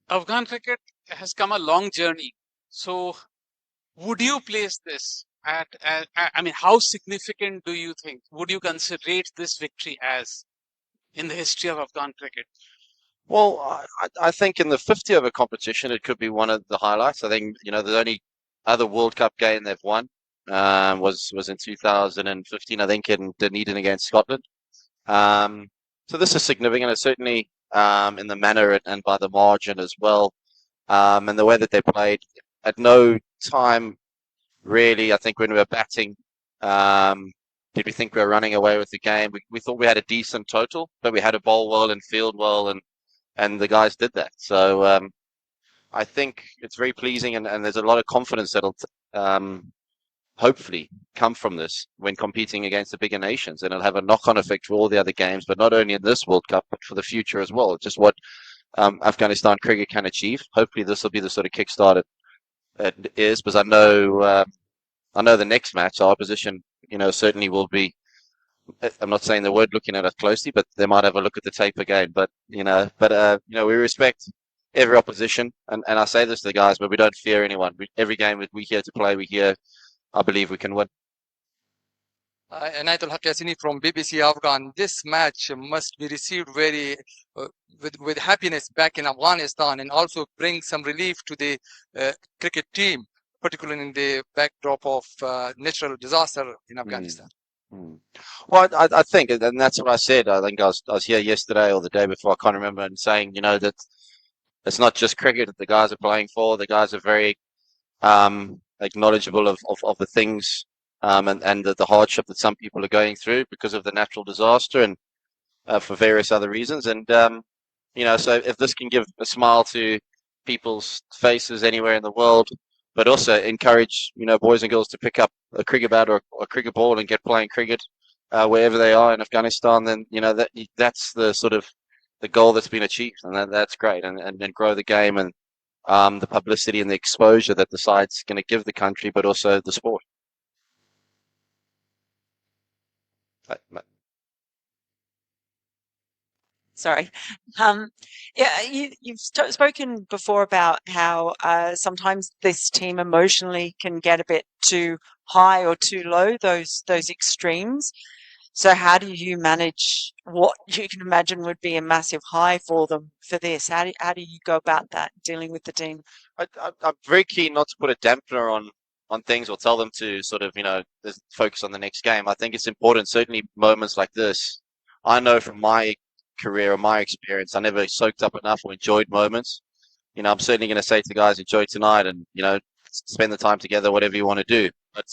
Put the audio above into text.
Afghan cricket has come a long journey. So, would you place this I mean, how significant do you think? Would you consider rate this victory as in the history of Afghan cricket? Well, I think in the 50 over competition, it could be one of the highlights. I think, the only other World Cup game they've won was in 2015, I think, in Dunedin against Scotland. Um, so this is significant, and certainly in the manner and by the margin as well, and the way that they played. At no time, really, I think when we were batting, um, did we think we were running away with the game. We thought we had a decent total, but we had to bowl well and field well, and the guys did that. So I think it's very pleasing, and there's a lot of confidence that'll hopefully come from this when competing against the bigger nations, and it'll have a knock-on effect for all the other games, but not only in this World Cup, but for the future as well. Just what Afghanistan cricket can achieve. Hopefully, this will be the sort of kickstart it is, because I know the next match, our opposition, certainly will be. I'm not saying the word looking at us closely, but they might have a look at the tape again. We respect every opposition, and I say this to the guys, but we don't fear anyone. Every game we here to play, we here. I believe we can win. Anayatullah Hakasini from BBC Afghan. This match must be received very with happiness back in Afghanistan, and also bring some relief to the cricket team, particularly in the backdrop of natural disaster in Mm, Afghanistan. mm. Well, I think, and that's what I said. I think I was here yesterday or the day before. I can't remember, and saying, that it's not just cricket that the guys are playing for. The guys are very acknowledgeable of the things and the hardship that some people are going through because of the natural disaster and for various other reasons. And so if this can give a smile to people's faces anywhere in the world, but also encourage boys and girls to pick up a cricket bat or a cricket ball and get playing cricket wherever they are in Afghanistan, then that's the sort of the goal that's been achieved, and that's great, and grow the game and the publicity and the exposure that the side's going to give the country, but also the sport. Sorry. Yeah, you've spoken before about how sometimes this team emotionally can get a bit too high or too low, those extremes. So how do you manage what you can imagine would be a massive high for them for this? How do you go about that, dealing with the team? I'm very keen not to put a dampener on things or tell them to sort of just focus on the next game. I think it's important, certainly moments like this. I know from my career or my experience, I never soaked up enough or enjoyed moments. I'm certainly going to say to guys, enjoy tonight, and spend the time together, whatever you want to do. But